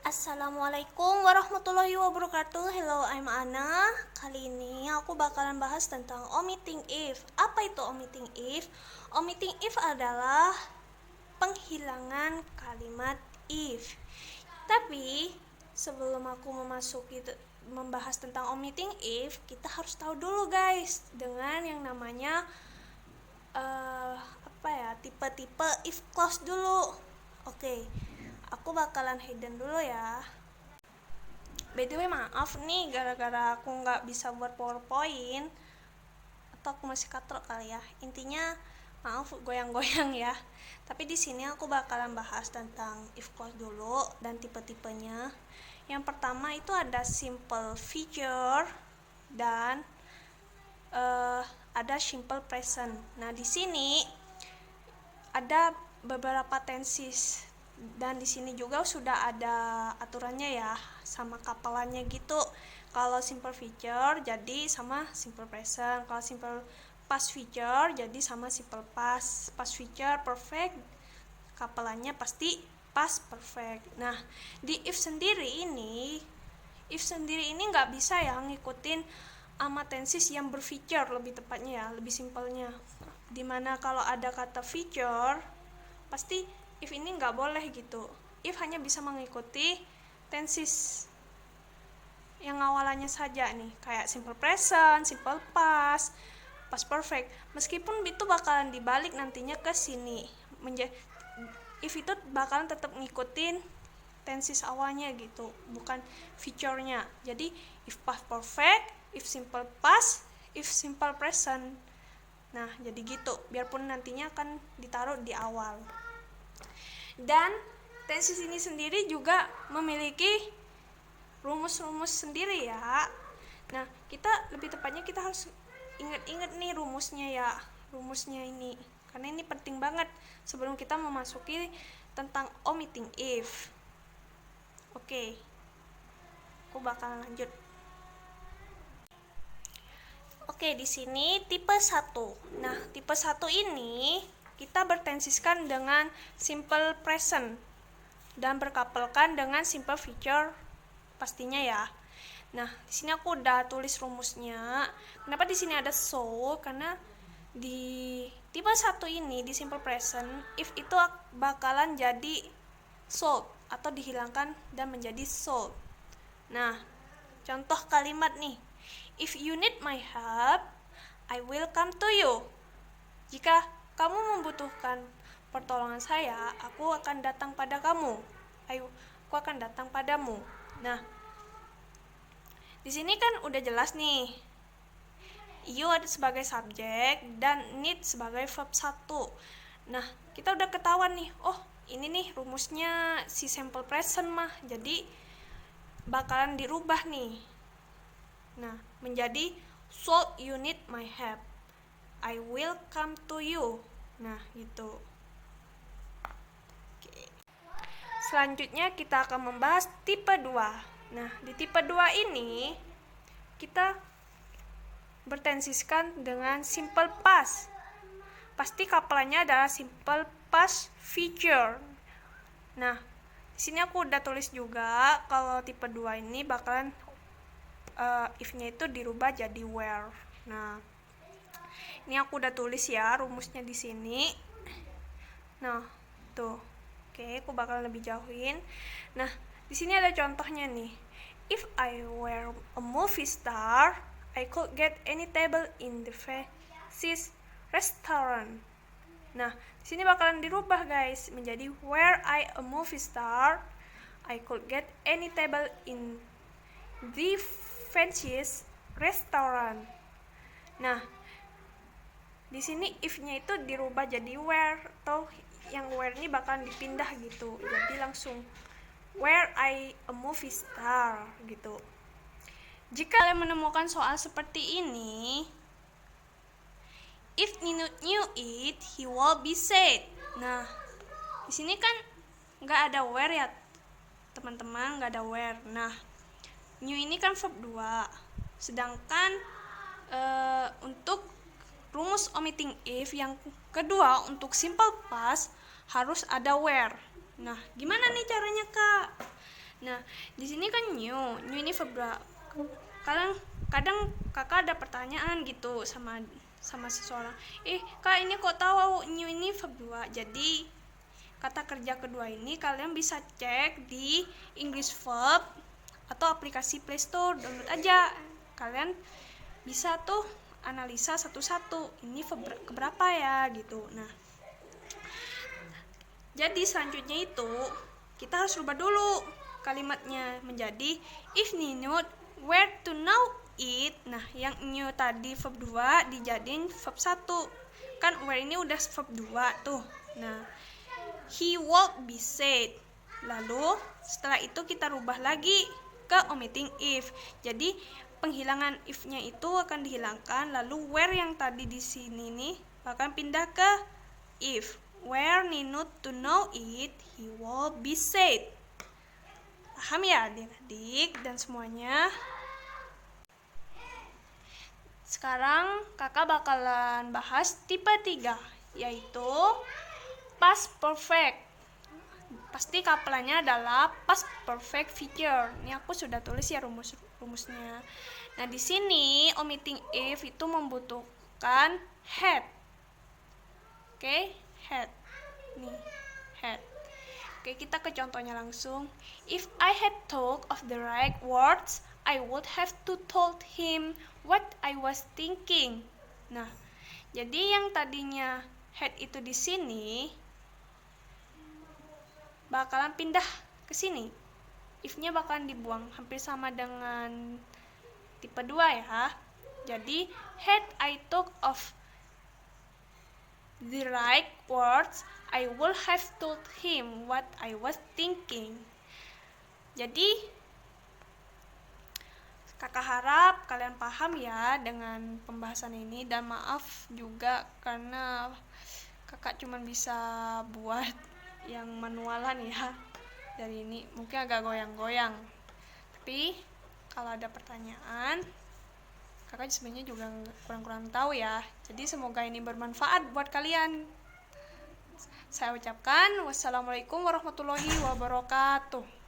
Assalamualaikum warahmatullahi wabarakatuh. Hello, I'm Ana. Kali ini aku bakalan bahas tentang omitting if. Apa itu omitting if? Omitting if adalah penghilangan kalimat if. Tapi sebelum aku membahas tentang omitting if, kita harus tahu dulu guys dengan yang namanya tipe-tipe if clause dulu. Oke. Aku bakalan hidden dulu ya. By the way, maaf nih gara-gara aku nggak bisa buat PowerPoint atau aku masih katrok kali ya. Intinya maaf goyang-goyang ya. Tapi di sini aku bakalan bahas tentang if clause dulu dan tipe-tipenya. Yang pertama itu ada simple future dan ada simple present. Nah, di sini ada beberapa tenses dan di sini juga sudah ada aturannya ya, sama kapelannya gitu. Kalau simple future jadi sama simple present, kalau simple past future jadi sama simple past future perfect, kapelannya pasti past perfect. Nah, di if sendiri ini nggak bisa ya ngikutin sama tenses yang berfeature, lebih tepatnya ya, lebih simpelnya. Dimana kalau ada kata feature pasti if ini nggak boleh gitu. If hanya bisa mengikuti tenses yang awalannya saja nih, kayak simple present, simple past, past perfect. Meskipun itu bakalan dibalik nantinya ke sini, if itu bakalan tetap ngikutin tenses awalnya gitu, bukan feature-nya. Jadi if past perfect, if simple past, if simple present. Nah, jadi gitu, biarpun nantinya akan ditaruh di awal. Dan tenses ini sendiri juga memiliki rumus-rumus sendiri ya. Nah, lebih tepatnya kita harus ingat-ingat nih rumusnya ini, karena ini penting banget sebelum kita memasuki tentang omitting if. Oke, aku bakal lanjut. Oke, di sini tipe 1. Nah, tipe 1 ini kita bertensiskan dengan simple present dan berkapelkan dengan simple future pastinya ya. Nah, di sini aku udah tulis rumusnya. Kenapa di sini ada so? Karena di tipe 1 ini di simple present if itu bakalan jadi sold atau dihilangkan dan menjadi sold. Nah, contoh kalimat nih. If you need my help, I will come to you. Jika kamu membutuhkan pertolongan saya, aku akan datang pada kamu. Aku akan datang padamu. Nah, di sini kan udah jelas nih. You ada sebagai subjek dan need sebagai verb 1. Nah, kita udah ketahuan nih. Oh, ini nih rumusnya si simple present mah. Jadi bakalan dirubah nih. Nah, menjadi so you need my help, I will come to you. Nah, gitu. Oke. Selanjutnya kita akan membahas tipe 2. Nah, di tipe 2 ini kita bertensiskan dengan simple past. Pasti kapelannya adalah simple past future. Nah, di sini aku udah tulis juga kalau tipe 2 ini bakalan if-nya itu dirubah jadi were. Nah, ini aku udah tulis ya rumusnya di sini. Nah, tuh. Oke, aku bakal lebih jauhin. Nah, di sini ada contohnya nih. If I were a movie star, I could get any table in the fancy restaurant. Nah, di sini bakalan dirubah guys menjadi were I a movie star, I could get any table in the fanciest restaurant. Nah, di sini if-nya itu dirubah jadi were, atau yang were ini bakalan dipindah gitu. Jadi langsung were I a movie star gitu. Jika kalian menemukan soal seperti ini, if Nino knew it, he will be sad. Nah, di sini kan nggak ada were ya teman-teman, nggak ada were. Nah, new ini kan verb 2. Sedangkan untuk rumus omitting if yang kedua untuk simple past harus ada were. Nah, gimana nih caranya, Kak? Nah, di sini kan new ini verb 2. Kadang kakak ada pertanyaan gitu sama seseorang, kak ini kok tahu new ini verb 2? Jadi kata kerja kedua ini kalian bisa cek di English Verb atau aplikasi Play Store, download aja. Kalian bisa tuh analisa satu-satu, ini verb keberapa ya gitu. Nah, jadi selanjutnya itu kita harus rubah dulu kalimatnya menjadi if Nino were to know it. Nah, yang new tadi verb 2 dijadiin verb 1. Kan were ini udah verb 2 tuh. Nah, he would be said. Lalu setelah itu kita rubah lagi ke omitting if. Jadi penghilangan if-nya itu akan dihilangkan, lalu where yang tadi di sini nih akan pindah ke if. Where Nino to know it, he would be said. Paham ya adik-adik dan semuanya? Sekarang kakak bakalan bahas tipe 3, yaitu past perfect. Pasti kapelannya adalah past perfect future. Ini aku sudah tulis ya rumusnya. Nah, di sini omitting if itu membutuhkan had. Oke, had. Nih, had. Oke, kita ke contohnya langsung. If I had thought of the right words, I would have to told him what I was thinking. Nah, jadi yang tadinya had itu di sini bakalan pindah ke sini. If-nya bakalan dibuang, hampir sama dengan tipe 2 ya. Jadi, had I thought of the right words, I would have told him what I was thinking. Jadi, kakak harap kalian paham ya dengan pembahasan ini, dan maaf juga karena kakak cuma bisa buat yang manualan ya dari ini, mungkin agak goyang-goyang. Tapi kalau ada pertanyaan, kakak sebenarnya juga kurang tahu ya. Jadi semoga ini bermanfaat buat kalian. Saya ucapkan wassalamualaikum warahmatullahi wabarakatuh.